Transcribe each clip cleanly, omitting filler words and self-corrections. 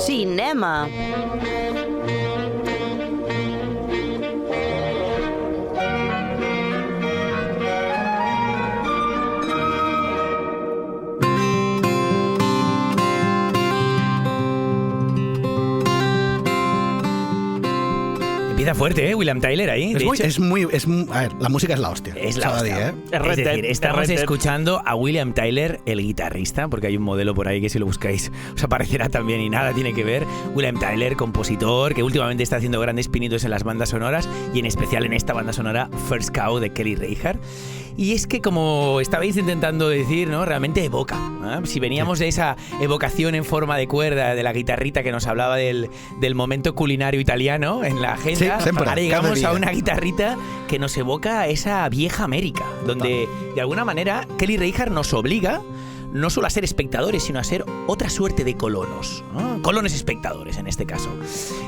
Cinema. Empieza fuerte, William Tyler ahí. A ver, la música es la hostia. Es la hostia. Es decir, estamos escuchando a William Tyler, el guitarrista, porque hay un modelo por ahí que si lo buscáis os aparecerá también y nada tiene que ver. William Tyler, compositor, que últimamente está haciendo grandes pinitos en las bandas sonoras y en especial en esta banda sonora First Cow de Kelly Reichardt. Y es que, como estabais intentando decir, ¿no? Realmente evoca, ¿eh? Si veníamos de esa evocación en forma de cuerda de la guitarrita que nos hablaba del momento culinario italiano en la agenda, sí, siempre, ahora llegamos a una guitarrita que nos evoca esa vieja América, donde de alguna manera Kelly Reichardt nos obliga no solo a ser espectadores, sino a ser otra suerte de colonos, ¿no? Colones espectadores en este caso.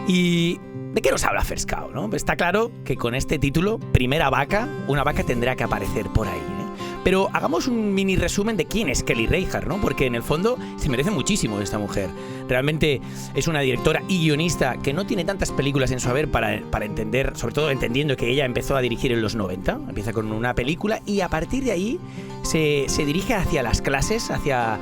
Y ¿de qué nos habla First Cow, no? Está claro que con este título, Primera Vaca, una vaca tendrá que aparecer por ahí, ¿eh? Pero hagamos un mini resumen de quién es Kelly Reichardt, ¿no? Porque en el fondo se merece muchísimo esta mujer. Realmente es una directora y guionista que no tiene tantas películas en su haber para entender, sobre todo entendiendo que ella empezó a dirigir en los 90, empieza con una película y a partir de ahí se dirige hacia las clases, hacia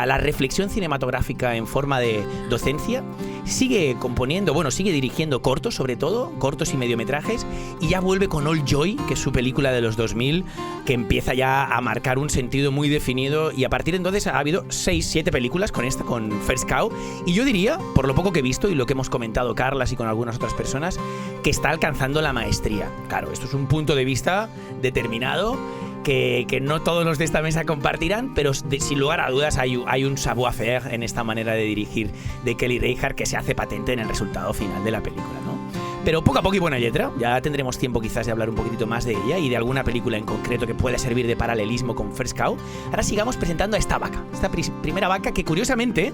la reflexión cinematográfica en forma de docencia. Sigue componiendo, sigue dirigiendo cortos, sobre todo, cortos y mediometrajes, y ya vuelve con All Joy, que es su película de los 2000, que empieza ya a marcar un sentido muy definido, y a partir de entonces ha habido 6-7 películas con First Cow, y yo diría, por lo poco que he visto y lo que hemos comentado Carlas y con algunas otras personas, que está alcanzando la maestría. Claro, esto es un punto de vista determinado, que no todos los de esta mesa compartirán, pero sin lugar a dudas hay un savoir-faire en esta manera de dirigir de Kelly Reichardt que se hace patente en el resultado final de la película, ¿no? Pero poco a poco y buena letra, ya tendremos tiempo quizás de hablar un poquitito más de ella y de alguna película en concreto que pueda servir de paralelismo con First Cow. Ahora sigamos presentando a esta vaca, esta primera vaca que curiosamente...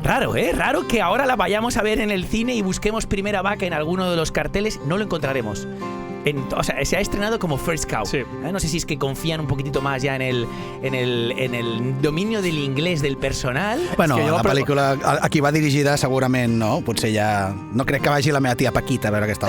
Raro, ¿eh? Raro que ahora la vayamos a ver en el cine y busquemos Primera Vaca en alguno de los carteles, no lo encontraremos. O sea, se ha estrenado como First Cow. Sí. No sé si es que confían un poquitito más ya en el dominio del inglés del personal. Bueno, es que la pel·lícula a qui va dirigida segurament no, potser ja... No crec que vagi la meva tia Paquita a veure aquesta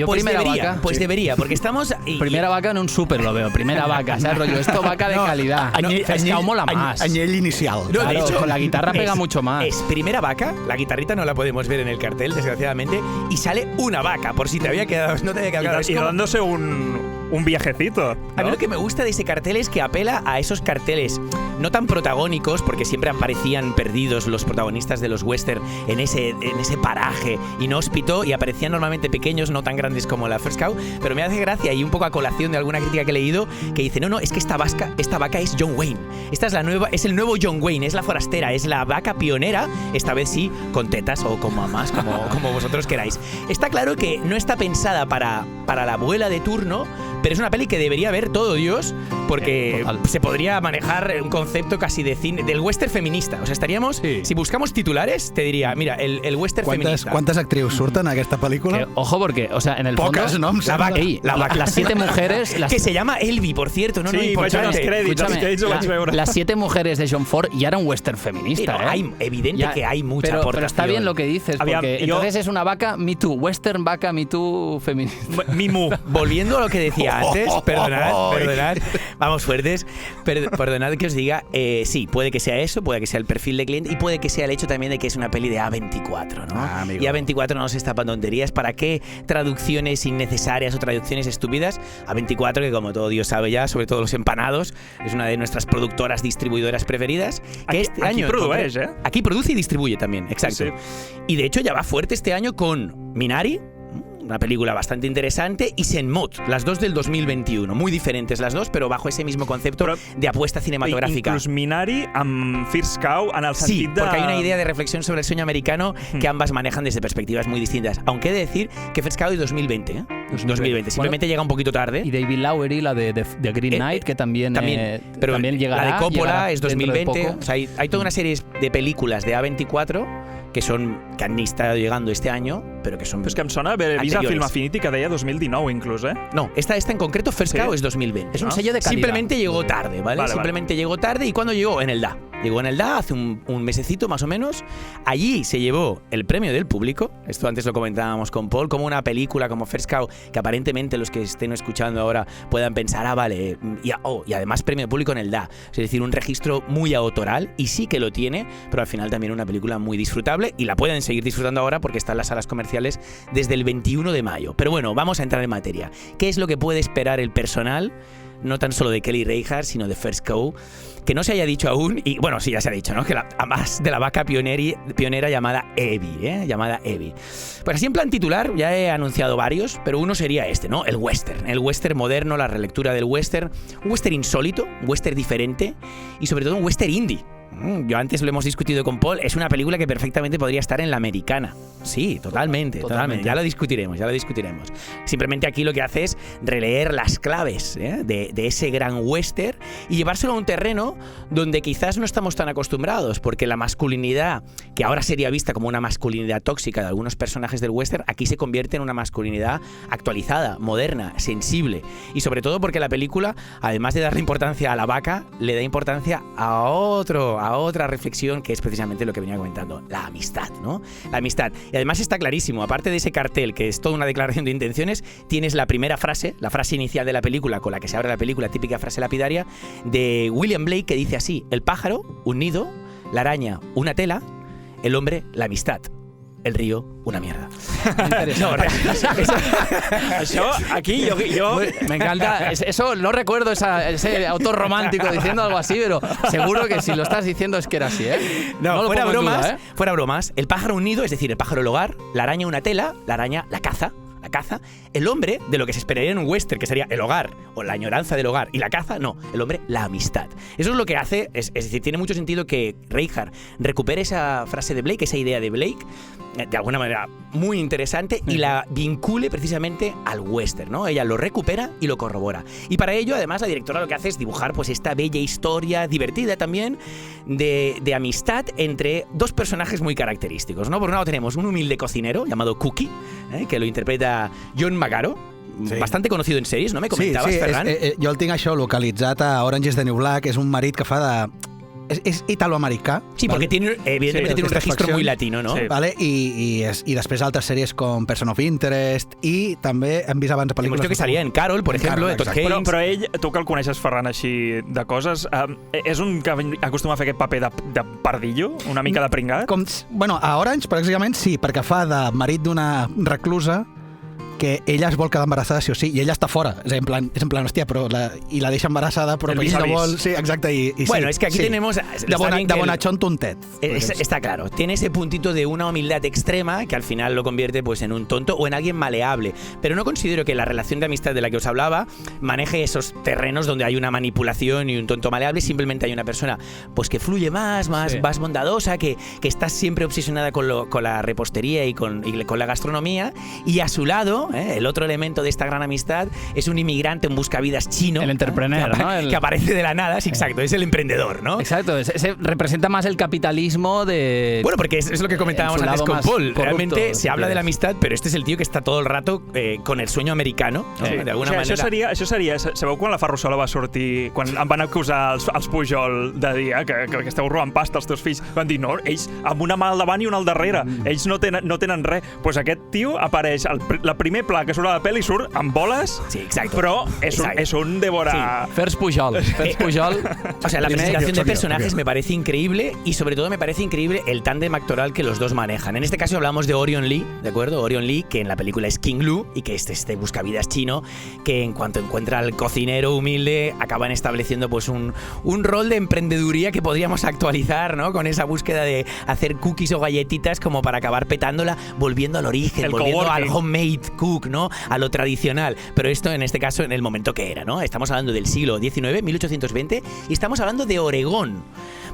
Pues debería, porque estamos... Primera Vaca en un súper lo veo, Primera Vaca, ¿sabes? Rollo, esto vaca de calidad. First Cow mola más. Añell inicial. No, claro, de hecho, con la guitarra pega mucho más. Es Primera Vaca, la guitarrita no la podemos ver en el cartel, desgraciadamente, y sale una vaca, por si te había quedado, no te había quedado claro. Dándose un viajecito, ¿no? A mí lo que me gusta de ese cartel es que apela a esos carteles no tan protagónicos, porque siempre aparecían perdidos los protagonistas de los western en ese paraje inhóspito y aparecían normalmente pequeños, no tan grandes como la First Cow, pero me hace gracia y un poco a colación de alguna crítica que he leído que dice, no, es que esta vaca es John Wayne. Esta es el nuevo John Wayne, es la forastera, es la vaca pionera, esta vez sí, con tetas o con mamás, como vosotros queráis. Está claro que no está pensada para la abuela de turno, pero es una peli que debería ver todo Dios, porque se podría manejar un concepto casi de cine, del western feminista. O sea, estaríamos, si buscamos titulares, te diría, mira, el western feminista. ¿Cuántas actrius surten a aquesta pel·lícula? Ojo, porque, o sea, en el Pocas, fondo... ¿no? Las 7 mujeres... que se llama Elvi, por cierto, no importante. Las 7 mujeres de John Ford ya era un western feminista, hay, evidente que hay mucha aportación. Pero está bien lo que dices, porque entonces es una vaca Me Too, western vaca Me Too feminista. Mimu. Volviendo a lo que decía antes, perdonad, vamos fuertes, perdonad que os diga, sí, puede que sea eso, puede que sea el perfil de cliente y puede que sea el hecho también de que es una peli de A24, ¿no? Y A24 no se está para tonterías, ¿para qué traducciones innecesarias o traducciones estúpidas? A24, que como todo Dios sabe ya, sobre todo los empanados, es una de nuestras productoras distribuidoras preferidas, que aquí produce y distribuye también, exacto. Sí. Y de hecho ya va fuerte este año con Minari, una película bastante interesante, y Senmot, las dos del 2021. Muy diferentes las dos, pero bajo ese mismo concepto de apuesta cinematográfica. Inclús Minari amb First Cow en el sentit de... Sí, porque hay una idea de reflexión sobre el sueño americano que ambas manejan desde perspectivas muy distintas. Aunque he de decir que First Cow es 2020, ¿eh? 2020. Simplemente llega un poquito tarde. Y David Lowery, la de Green Knight, que también llegará. La de Coppola es 2020. O sea, hay toda una serie de películas de A24 que han estado llegando este año, però que són... Però és que em sona haver vist a Film Affinity que deia 2019 inclús, ¿eh? No, esta en concreto, First Cow, es 2020. Es un sello de calidad. Simplemente llegó tarde, ¿vale? Simplemente llegó tarde. ¿Y cuándo llegó? En el DA. Llegó en el DA hace un mesecito más o menos. Allí se llevó el premio del público. Esto antes lo comentábamos con Paul, como una película como First Cow, que aparentemente los que estén escuchando ahora puedan pensar, vale, y además premio del público en el DA. Es decir, un registro muy autoral, y sí que lo tiene, pero al final también una película muy disfrutable, y la pueden seguir disfrutando ahora porque está en las salas comerciales desde el 21 de mayo. Pero bueno, vamos a entrar en materia. ¿Qué es lo que puede esperar el personal? No tan solo de Kelly Reichardt, sino de First Cow, que no se haya dicho aún, y bueno, sí, ya se ha dicho, ¿no? Que además de la vaca pionera llamada Evie, llamada Evie. Pues así en plan titular, ya he anunciado varios, pero uno sería este, ¿no? El western moderno, la relectura del western, un western insólito, un western diferente, y sobre todo un western indie. Yo antes lo hemos discutido con Paul, es una película que perfectamente podría estar en la americana. Sí, totalmente. Ya lo discutiremos. Simplemente aquí lo que hace es releer las claves de ese gran western y llevárselo a un terreno donde quizás no estamos tan acostumbrados, porque la masculinidad, que ahora sería vista como una masculinidad tóxica de algunos personajes del western, aquí se convierte en una masculinidad actualizada, moderna, sensible. Y sobre todo porque la película, además de darle importancia a la vaca, le da importancia a otra reflexión, que es precisamente lo que venía comentando, la amistad, ¿no? La amistad. Y además está clarísimo, aparte de ese cartel, que es toda una declaración de intenciones, tienes la primera frase, la frase inicial de la película, con la que se abre la película, típica frase lapidaria, de William Blake, que dice así: el pájaro, un nido; la araña, una tela; el hombre, la amistad; el río, una mierda. No, això, aquí yo me encanta. Eso no recuerdo ese autor romántico diciendo algo así, pero seguro que si lo estás diciendo es que era así, ¿eh? No, fuera bromas, el pájaro un nido, es decir, el pájaro el hogar; la araña una tela; la araña la caza; el hombre, de lo que se esperaría en un western, que sería el hogar o la añoranza del hogar, y la caza, no, el hombre, la amistad. Eso es lo que hace, es decir, tiene mucho sentido que Reichardt recupere esa frase de Blake, esa idea de Blake, de alguna manera muy interesante, y la vincule precisamente al western, ¿no? Ella lo recupera y lo corrobora. Y para ello, además, la directora lo que hace es dibujar pues esta bella historia, divertida también, de amistad entre dos personajes muy característicos, ¿no? Por un lado tenemos un humilde cocinero llamado Cookie, que lo interpreta John Magaro, bastante conocido en series, ¿no? Me comentabas, Ferran. Jo el tinc això localitzat a Orange is the New Black, és un marit que fa de... És italoamericà. Sí, porque evidentemente tiene un registro muy latino, ¿no? Sí. Vale? I després altres sèries com Person of Interest, i també hem vist abans pel·lícules... Hemos que salía en Carol, por ejemplo, de Todd Haynes. Però ell, tu que el coneixes, Ferran, així de coses, és un que acostuma a fer aquest paper de pardillo, una mica de pringat? Bueno, a Orange, precisament, sí, perquè fa de marit d'una reclusa que ella es vol quedar embarassada sí o sí, i ella està fora. És en plan, hòstia, però i la deixa embarassada, però ell no vol... Sí, exacte. Bueno, es que aquí tenemos... De bonachón tontet. Está claro. Tiene ese puntito de una humildad extrema que al final lo convierte pues en un tonto o en alguien maleable. Pero no considero que la relación de amistad de la que os hablaba maneje esos terrenos donde hay una manipulación y un tonto maleable. Simplemente hay una persona pues que fluye más bondadosa, que está siempre obsesionada con la repostería y con la gastronomía, y a su lado el otro elemento de esta gran amistad es un inmigrante en buscavidas chino. El entrepreneur, ¿no? Que aparece de la nada, sí, exacto, es el emprendedor, ¿no? Exacto, ese representa más el capitalismo de... Bueno, porque es lo que comentábamos antes con Paul. Realmente se habla de la amistad, pero este es el tío que está todo el rato con el sueño americano, ¿no? Sí. De alguna manera. Això seria... Sabeu quan la Ferrusola va sortir, quan em van acusar els Pujol de dir que esteu robant pasta als teus fills? Van dir, no, ells amb una mà al davant i una al darrere. Ells no tenen res. Pues aquest tio apareix, la primer pla que surt a la pel·li surt amb boles, sí, exacto, però és un devora... Sí. First Pujol. O sea, la presentación de personajes me parece increíble, y sobre todo me parece increíble el tándem actoral que los dos manejan. En este caso hablamos de Orion Lee, ¿de acuerdo? Orion Lee, que en la película es King Lu, y que este buscavidas chino, que en cuanto encuentra al cocinero humilde, acaban estableciendo pues un rol de emprendeduría que podríamos actualizar, ¿no? Con esa búsqueda de hacer cookies o galletitas como para acabar petándola, volviendo al origen, volviendo al homemade cook, ¿no? A lo tradicional. Pero esto, en este caso, en el momento que era, ¿no? Estamos hablando del siglo XIX, 1820, y estamos hablando de Oregón.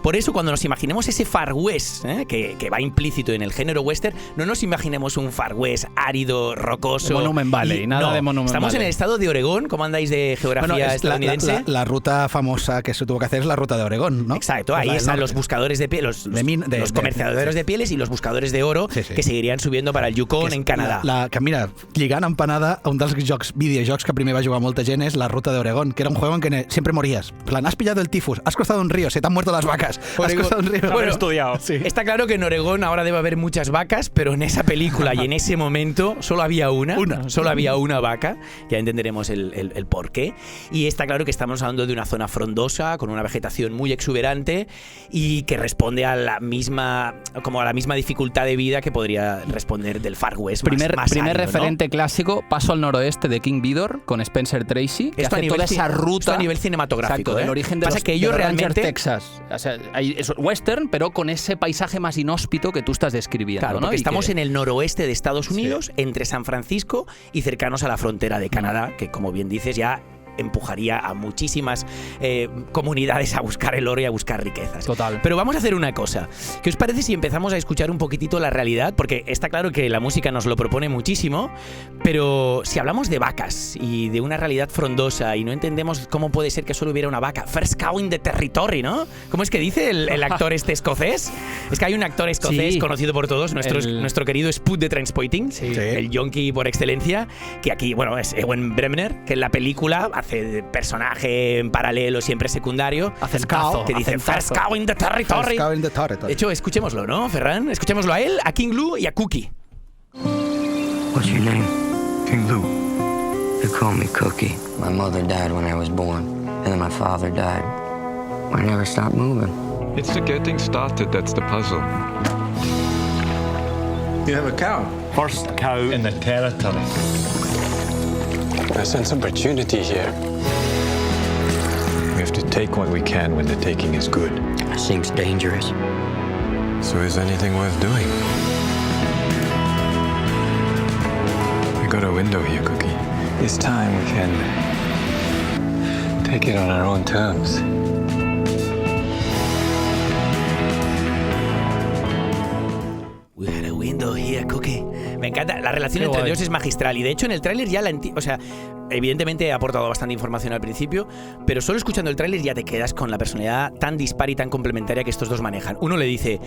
Por eso, cuando nos imaginemos ese Far West, que va implícito en el género western, no nos imaginemos un Far West árido, rocoso. Monument Valley, nada de Monument Estamos Valley. En el estado de Oregón. ¿Cómo andáis de geografía estadounidense? La ruta famosa que se tuvo que hacer es la ruta de Oregón, ¿no? Exacto, ahí están los buscadores de pieles, los comerciadores de pieles y los buscadores de oro, que seguirían subiendo para el Yukon en Canadá. Que mira, lligant empanada, un dels videojocs que primer va jugar molta gent és la ruta de Oregón, que era un juego en que siempre morías. En plan, has pillado el tifus, has cruzado un río, se te han muerto las vacas. Has costado un río. Haber estudiado. Sí. Está claro que en Oregón ahora debe haber muchas vacas, pero en esa película y en ese momento solo había una. Solo había una vaca. Ya entenderemos el porqué. Y está claro que estamos hablando de una zona frondosa, con una vegetación muy exuberante y que responde a la misma dificultad de vida que podría responder del Far West. Primer árido, referente clásico, Paso al Noroeste de King Vidor con Spencer Tracy, que esto hace toda esa ruta. Esto a nivel cinematográfico. Exacto, del origen de Pasa los, que ellos de Rancher, realmente Texas. O sea, es western, pero con ese paisaje más inhóspito que tú estás describiendo. Claro, ¿no? porque estamos que... en el noroeste de Estados Unidos, entre San Francisco y cercanos a la frontera de Canadá, que como bien dices ya empujaría a muchísimas comunidades a buscar el oro y a buscar riquezas. Total. Pero vamos a hacer una cosa. ¿Qué os parece si empezamos a escuchar un poquitito la realidad? Porque está claro que la música nos lo propone muchísimo, pero si hablamos de vacas y de una realidad frondosa y no entendemos cómo puede ser que solo hubiera una vaca, first cow in the territory, ¿no? ¿Cómo es que dice el actor escocés? Es que hay un actor escocés conocido por todos, nuestro querido Spud de Trainspotting, el yonki por excelencia, que aquí, bueno, es Ewan Bremner, que en la película hace de personaje en paralelo, siempre secundario. Acencazo. Que dice first cow in the territory. First cow in the territory. De hecho, escuchémoslo, ¿no, Ferran? Escuchémoslo a él, a King Lou y a Cookie. What's your name? King Lou. They call me Cookie. My mother died when I was born, and then my father died. I never stopped moving. It's the getting started that's the puzzle. You have a cow. First cow in the territory. I sense opportunity here. We have to take what we can when the taking is good. Seems dangerous. So is anything worth doing? We got a window here, Cookie. This time we can take it on our own terms. We had a window here, Cookie. Me encanta, la relación entre Dios es magistral y de hecho en el tráiler ya o sea, evidentemente he aportado bastante información al principio, pero solo escuchando el tráiler ya te quedas con la personalidad tan dispar y tan complementaria que estos dos manejan. Uno le dice,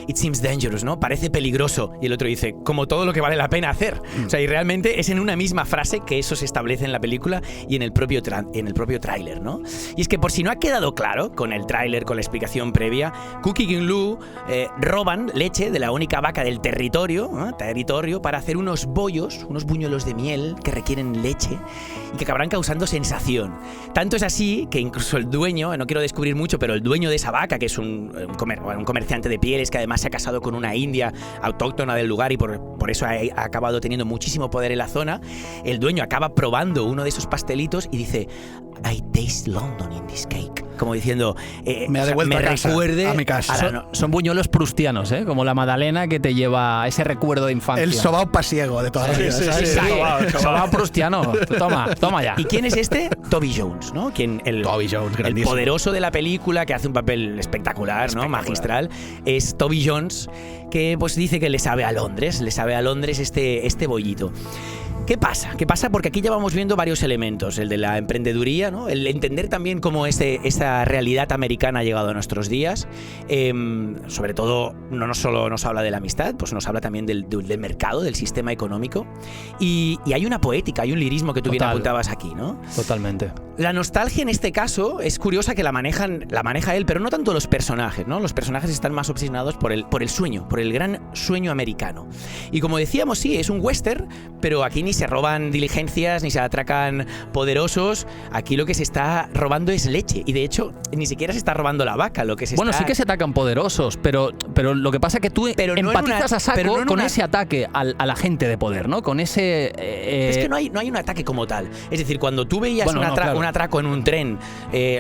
it seems dangerous, ¿no? Parece peligroso. Y el otro dice, como todo lo que vale la pena hacer. O sea, y realmente es en una misma frase que eso se establece en la película y en el propio tráiler, ¿no? Y es que por si no ha quedado claro, con el tráiler, con la explicación previa, Cookie y King Lou roban leche de la única vaca del territorio para hacer unos bollos, unos buñuelos de miel que requieren leche y que acabarán causando sensación. Tanto es así que incluso el dueño, no quiero descubrir mucho, pero el dueño de esa vaca, que es un comerciante de pieles que además se ha casado con una india autóctona del lugar y por eso ha acabado teniendo muchísimo poder en la zona, el dueño acaba probando uno de esos pastelitos y dice, I taste London in this cake. Como diciendo, me ha devuelto a casa, recuerde a mi casa. Son buñuelos prustianos, ¿eh? Como la magdalena que te lleva a ese recuerdo de infancia. El sobao pasiego de toda la vida. ¿sabes? Sobao prustiano. Toma ya. ¿Y quién es este? Toby Jones, ¿no? Toby Jones, el grandísimo. poderoso de la película, que hace un papel espectacular, ¿no? Magistral. Es Toby Jones, que pues dice que le sabe a Londres este bollito. ¿Qué pasa? Porque aquí ya vamos viendo varios elementos, el de la emprendeduría, ¿no? El entender también cómo esa realidad americana ha llegado a nuestros días. Sobre todo, no solo nos habla de la amistad, pues nos habla también del mercado, del sistema económico. Y hay una poética, hay un lirismo que tú bien apuntabas aquí, ¿no? Totalmente. La nostalgia en este caso es curiosa que la maneja él, pero no tanto los personajes, ¿no? Los personajes están más obsesionados por el sueño, por el gran sueño americano. Y como decíamos, sí, es un western, pero aquí ni se roban diligencias, ni se atracan poderosos. Aquí lo que se está robando es leche. Y de hecho, ni siquiera se está robando la vaca. Sí que se atacan poderosos, pero lo que pasa es que tú empatizas a saco con ese ataque a la gente de poder, ¿no? Con ese... Es que no hay un ataque como tal. Es decir, cuando tú veías un atraco en un tren,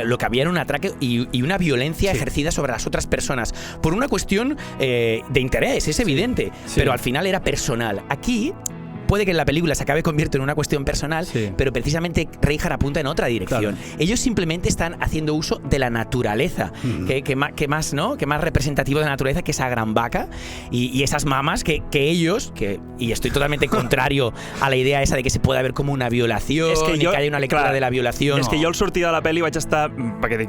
lo que había era un atraque y una violencia ejercida sobre las otras personas por una cuestión de interés, es evidente, pero al final era personal. Aquí puede que en la película se acabe convirtiendo en una cuestión personal, pero precisamente Reijard apunta en otra dirección. Claro. Ellos simplemente están haciendo uso de la naturaleza, que más, ¿no? Que más representativo de la naturaleza que esa gran vaca y esas mamas que ellos, y estoy totalmente contrario a la idea esa de que se pueda ver como una violación, que haya una lectura de la violación. És que jo al sortir de la pel·li vaig estar, vaig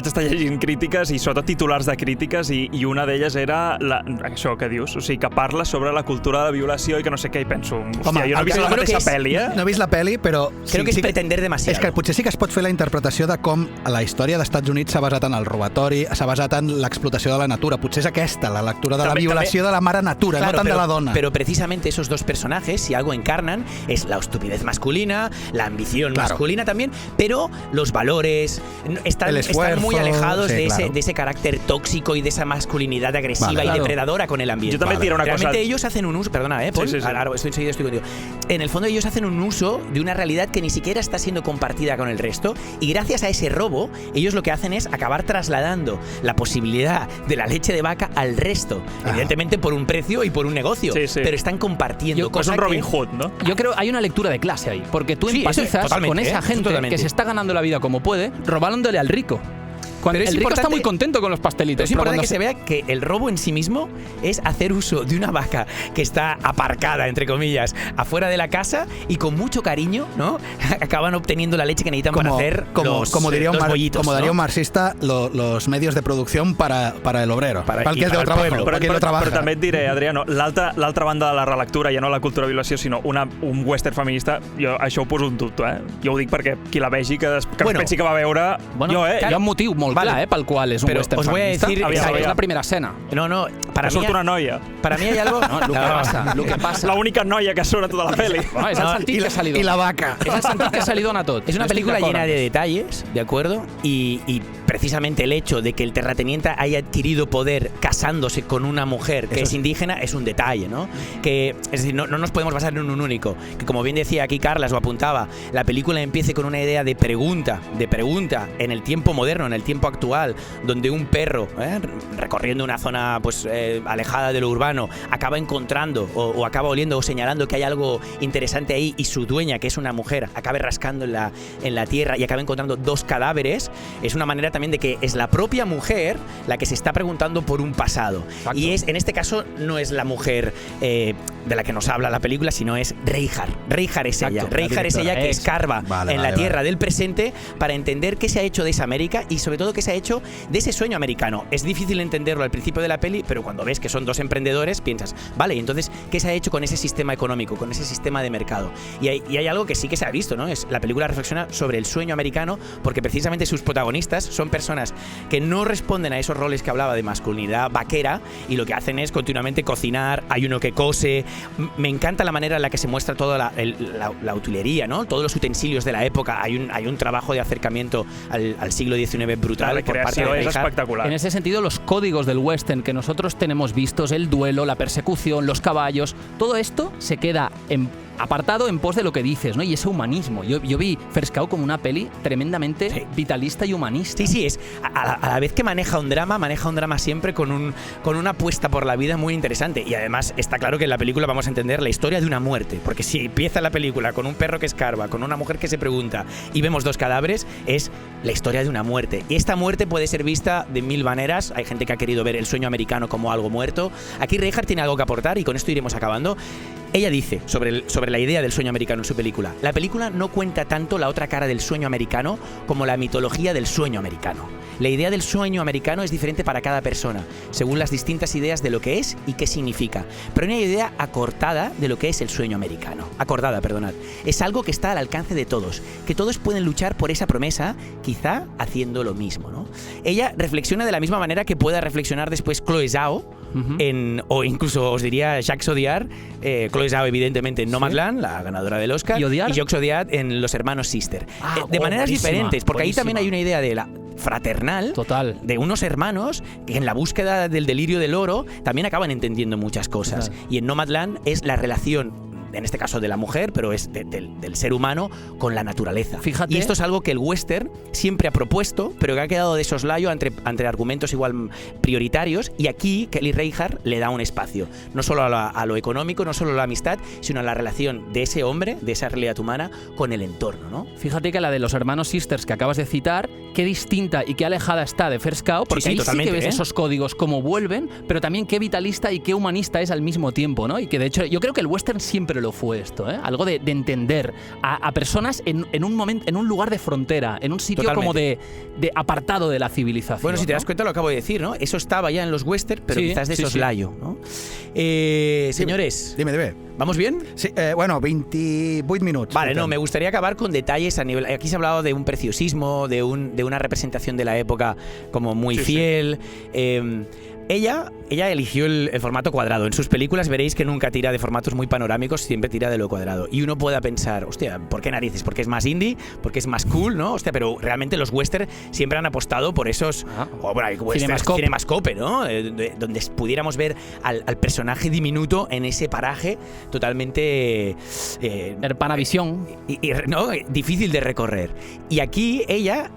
estar llegint crítiques i sobretot titulars de crítiques i una d'elles era això que dius, o sigui, que parla sobre la cultura de violació manipulació i que no sé què, i penso, hòstia, Home, jo no he vist el la que- mateixa creo que és- pel·li, No he vist la pel·li, però... Creo que es pretender demasiado. És que potser sí que es pot fer la interpretació de com la història d'Estats Units s'ha basat en el robatori, s'ha basat en l'explotació de la natura. Potser és aquesta, la lectura de la També- violació de la mare natura, no tant de la dona. Pero precisamente esos dos personajes, si algo encarnan, es la estupidez masculina, la ambición Claro. masculina también, pero los valores están, El esfuerzo, están muy alejados sí, de, claro. de ese carácter tóxico y de esa masculinidad agresiva Vale. y Claro. depredadora con el ambiente. Yo también diré una Realmente cosa. ellos hacen un uso, perdona, Paul, Sí, sí, sí. ahora estoy contigo. En el fondo ellos hacen un uso de una realidad que ni siquiera está siendo compartida con el resto, y gracias a ese robo, ellos lo que hacen es acabar trasladando la posibilidad de la leche de vaca al resto, evidentemente por un precio y por un negocio, Sí, sí. pero están compartiendo Pues cosa un Robin que- Hood, ¿no? Yo creo hay una lectura de clase ahí, porque tú Sí, eso, empatizas totalmente, con esa eso gente totalmente. que se está ganando la vida como puede, robándole al rico. Cuando Pero es el rico está importante- muy contento con los pastelitos. Pero es importante cuando que se vea que el robo en sí mismo es hacer uso de una vaca que está aparcada, entre comillas, afuera de la casa, y con mucho cariño, ¿no? Acaban obteniendo la leche que necesitan para hacer como diría los bollitos, como daría ¿no? un marxista, los medios de producción para el obrero, Para- el y que es de para el trabajo, pueblo. para quien no trabaja. Però també et diré, Adriano, l'altra banda de la relectura, ja no la cultura violació, sinó un western feminista, jo això ho poso en dubte, eh? Jo ho dic perquè qui la vegi, que Bueno, pensi que va veure... Bueno, jo, hi ha un motiu molt Vale. clar, pel qual és un Pero western os voy a feminista. decir- Aviam, és aviam. la primera escena. No, para Que mí, surt una noia. para mí hay algo... No, lo que pasa, lo que pasa. L'única noia que surt a tota la pel·li. No, és el No, sentit que ha salido. I la vaca. És el sentit que ha salido a tot. Es una No estic película d'acord llena amb de això. detalles, ¿de acuerdo? Y precisamente el hecho de que el terrateniente haya adquirido poder casándose con una mujer que es indígena es un detalle, ¿no? Que, es decir, no nos podemos basar en un único. Que como bien decía aquí Carlas, o apuntaba, la película empiece con una idea de pregunta en el tiempo moderno, en el tiempo actual, donde un perro, recorriendo una zona pues alejada de lo urbano, acaba encontrando o acaba oliendo o señalando que hay algo interesante ahí, y su dueña, que es una mujer, acabe rascando en la tierra y acabe encontrando dos cadáveres, es una manera también de que es la propia mujer la que se está preguntando por un pasado. Exacto. Y en este caso no es la mujer de la que nos habla la película, sino es Reihar. Reihar es ella. Exacto, Reihar es ella que escarba Vale, en la vale, tierra vale. del presente para entender qué se ha hecho de esa América, y sobre todo qué se ha hecho de ese sueño americano. Es difícil entenderlo al principio de la peli, pero cuando ves que son dos emprendedores piensas, vale, y entonces, ¿qué se ha hecho con ese sistema económico, con ese sistema de mercado? Y hay algo que sí que se ha visto, ¿no? La película reflexiona sobre el sueño americano, porque precisamente sus protagonistas son personas que no responden a esos roles que hablaba de masculinidad vaquera, y lo que hacen es continuamente cocinar. Hay uno que cose. Me encanta la manera en la que se muestra toda la utilería, ¿no? Todos los utensilios de la época. Hay un trabajo de acercamiento al siglo XIX brutal La por parte de recreació és Reihar. espectacular. En ese sentido, los códigos del western que nosotros tenemos vistos, el duelo, la persecución, los caballos, todo esto se queda apartado en pos de lo que dices, ¿no? Y ese humanismo. Yo vi First Cow como una peli tremendamente Sí. vitalista y humanista. Sí, sí, es a la vez que maneja un drama siempre con una apuesta por la vida muy interesante. Y además está claro que en la película vamos a entender la historia de una muerte, porque si empieza la película con un perro que escarba, con una mujer que se pregunta y vemos dos cadáveres, es la historia de una muerte. Y esta muerte puede ser vista de mil maneras. Hay gente que ha querido ver el sueño americano como algo muerto. Aquí Reihar tiene algo que aportar, y con esto iremos acabando. Ella dice sobre la idea del sueño americano en su película: la película no cuenta tanto la otra cara del sueño americano como la mitología del sueño americano. La idea del sueño americano es diferente para cada persona, según las distintas ideas de lo que es y qué significa. Pero hay una idea acordada de lo que es el sueño americano. Acordada, perdonad. Es algo que está al alcance de todos, que todos pueden luchar por esa promesa, quizá haciendo lo mismo, ¿no? Ella reflexiona de la misma manera que pueda reflexionar después Chloe Zhao, o incluso os diría Jacques Audiard, Chloe Zhao evidentemente en Nomadland, la ganadora del Oscar, ¿Y Audiard? Jacques Audiard en Los Hermanos Sister. De oh, maneras buenísima, diferentes, porque ahí también hay buenísima. una idea de la fraternal, Total. de unos hermanos que en la búsqueda del delirio del oro también acaban entendiendo muchas cosas. Total. Y en Nomadland es la relación, en este caso de la mujer, pero es del ser humano con la naturaleza. Fíjate. Y esto es algo que el western siempre ha propuesto, pero que ha quedado de soslayo ante argumentos igual prioritarios, y aquí Kelly Reichardt le da un espacio, no solo a lo económico, no solo a la amistad, sino a la relación de ese hombre, de esa realidad humana, con el entorno, ¿no? Fíjate que la de Los Hermanos Sisters que acabas de citar, qué distinta y qué alejada está de First Cow, porque Sí, ahí sí totalmente, que ves ¿eh? esos códigos como vuelven, pero también qué vitalista y qué humanista es al mismo tiempo, ¿no? Y que de hecho yo creo que el western siempre lo fue esto, ¿eh? Algo de entender a personas en un momento, en un lugar de frontera, en un sitio Totalmente. como de apartado de la civilización. Bueno, si te ¿no? das cuenta, lo acabo de decir, ¿no? Eso estaba ya en los western, pero Sí, quizás de sí, soslayo, ¿no? Señores, Dime. ¿vamos bien? Sí, bueno, 28 minuts. Vale, no, me gustaría acabar con detalles a nivel... Aquí se ha hablado de un preciosismo, de una representación de la época como muy fiel. Ella eligió el formato cuadrado. En sus películas veréis que nunca tira de formatos muy panorámicos, siempre tira de lo cuadrado. Y uno pueda pensar, hostia, ¿por qué narices? ¿Porque es más indie? ¿Porque es más cool? ¿No? Hostia, pero realmente los western siempre han apostado por esos... Cinemascope, ¿no? Donde pudiéramos ver al personaje diminuto en ese paraje totalmente... Panavisión. ¿no? Difícil de recorrer. Y aquí ella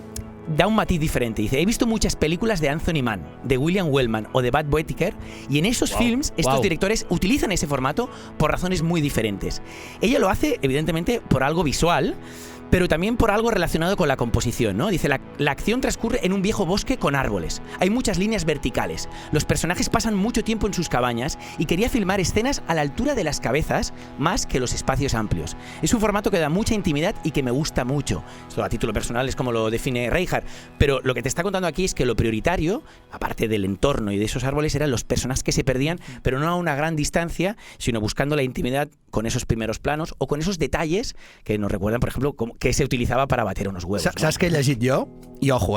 da un matiz diferente. Dice, he visto muchas películas de Anthony Mann, de William Wellman o de Bud Whittaker, y en esos films estos directores utilizan ese formato por razones muy diferentes. Ella lo hace, evidentemente, por algo visual, pero también por algo relacionado con la composición, ¿no? Dice, la acción transcurre en un viejo bosque con árboles. Hay muchas líneas verticales. Los personajes pasan mucho tiempo en sus cabañas y quería filmar escenas a la altura de las cabezas más que los espacios amplios. Es un formato que da mucha intimidad y que me gusta mucho. Esto a título personal es como lo define Reichardt, pero lo que te está contando aquí es que lo prioritario, aparte del entorno y de esos árboles, eran los personajes que se perdían, pero no a una gran distancia, sino buscando la intimidad con esos primeros planos o con esos detalles que nos recuerdan, por ejemplo, que se utilizaba para bater unos huevos. ¿Saps què he llegit jo? I ojo,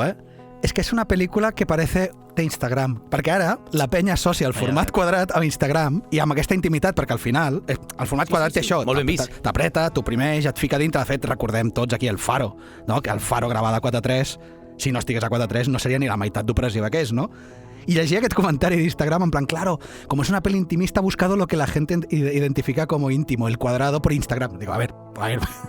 és que és una pel·lícula que parece d'Instagram, perquè ara la penya associa el format quadrat amb Instagram i amb aquesta intimitat, perquè al final el format quadrat té això, molt ben vist. t'apreta, t'oprimeix, et fica dintre. De fet, recordem tots aquí el Faro, no? Que el Faro gravada a 4:3, si no estigués a 4:3 no seria ni la meitat d'opressiva que és, no? Y llegia aquest comentari d'Instagram en plan, claro, como es una peli intimista, ha buscado lo que la gente identifica como íntimo, el cuadrado por Instagram. Digo, a ver.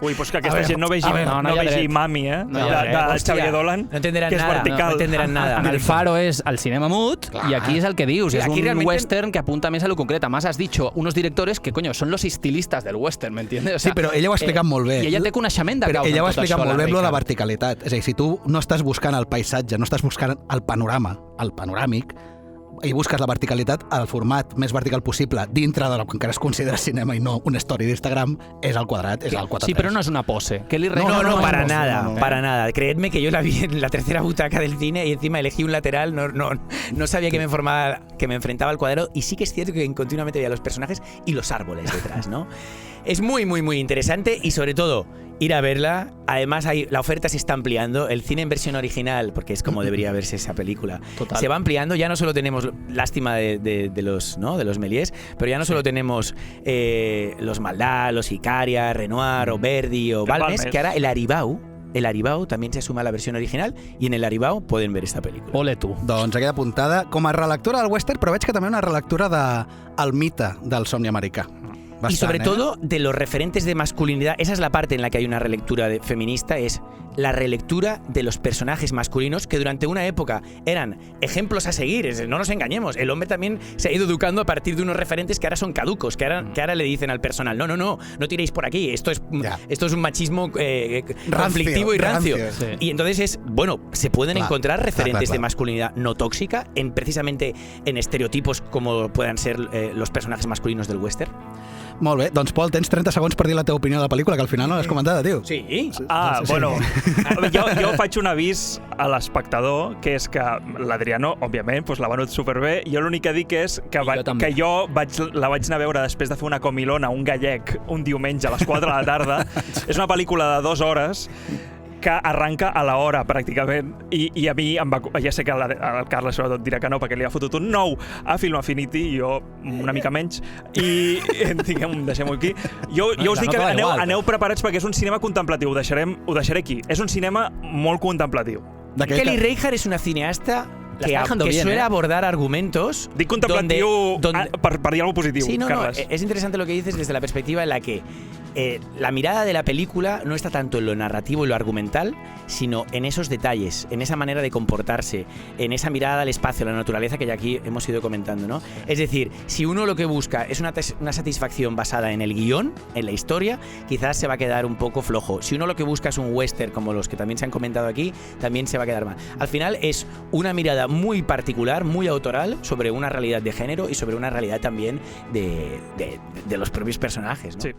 Ui, pues que aquesta gent no vegi Mami, de Xavier Dolan, no entenderan que és nada, vertical. no entenderan nada. El Faro és el cinema mut y aquí es el que dius, es aquí un realmente... western que apunta més a lo concret. Además has dicho unos directores que, coño, son los estilistas del western, ¿me entiendes? O sea, sí, però ella ho ha explicat molt bé. I ella té coneixement de però causa. Ella ho ha explicat molt bé amb lo de la Ricard. verticalitat. És a dir, si tu no estàs buscant el paisatge, no estàs buscant el panorama, el panoràmic, i busques la verticalitat, el format més vertical possible dintre de lo que encara es considera cinema i no una story d'Instagram, és el quadrat, és el 4:3. Sí, pero no es una pose. Kelly No, Reichardt para no, nada, no. para nada. Creedme que yo la vi en la tercera butaca del cine y encima elegí un lateral, no sabía que me enfrentaba al cuadrado, y sí que es cierto que continuamente veía los personajes y los árboles detrás, ¿no? Es muy, muy, muy interesante y sobre todo ir a verla. Además, la oferta se está ampliando. El cine en versión original, porque es como debería verse esa película, Total. se va ampliando. Ya no solo tenemos, lástima de los Méliès, pero ya no solo tenemos los Maldá, los Icaria, Renoir o Verdi o Balmes, que ahora el Aribau también se suma a la versión original y en el Aribau pueden ver esta película. Ole tu. Doncs queda apuntada com a relectura del western, però veig que també una relectura del mite del somni americà. Y sobre todo de los referentes de masculinidad. Esa es la parte en la que hay una relectura feminista, es la relectura de los personajes masculinos que durante una época eran ejemplos a seguir. No nos engañemos, el hombre también se ha ido educando a partir de unos referentes que ahora son caducos, que ahora le dicen al personal, no tiréis por aquí, esto es un machismo conflictivo y rancio. Sí. Y entonces se pueden encontrar referentes de masculinidad no tóxica precisamente en estereotipos como puedan ser los personajes masculinos del western. Molt bé, doncs Pol, tens 30 segons per dir la teva opinió de la pel·lícula, que al final no l'has comentada, tio. Sí. Bueno, jo faig un avís a l'espectador, que és que l'Adriano, òbviament, la va venut superbé. Jo l'únic que dic és que jo la vaig anar a veure després de fer una comilona, un gallec, un diumenge a les 4 de la tarda. És una pel·lícula de 2 hores que arranca a l'hora, pràcticament, i a mi ja sé que el Carles sobretot dirà que no, perquè li ha fotut un 9 a Film Affinity, jo una mica menys, i deixem-ho aquí. Jo us dic que aneu preparats perquè és un cinema contemplatiu, ho deixaré aquí. És un cinema molt contemplatiu. Kelly Reichardt es una cineasta que suele abordar argumentos. Dic contemplatiu per dir alguna cosa positiu, sí, Carles. Es interesante lo que dices desde la perspectiva en la que la mirada de la película no está tanto en lo narrativo y lo argumental, sino en esos detalles, en esa manera de comportarse, en esa mirada al espacio, a la naturaleza que ya aquí hemos ido comentando, ¿no? Es decir, si uno lo que busca es una satisfacción basada en el guión, en la historia, quizás se va a quedar un poco flojo. Si uno lo que busca es un western, como los que también se han comentado aquí, también se va a quedar mal. Al final es una mirada muy particular, muy autoral, sobre una realidad de género y sobre una realidad también de los propios personajes, ¿no? Sí.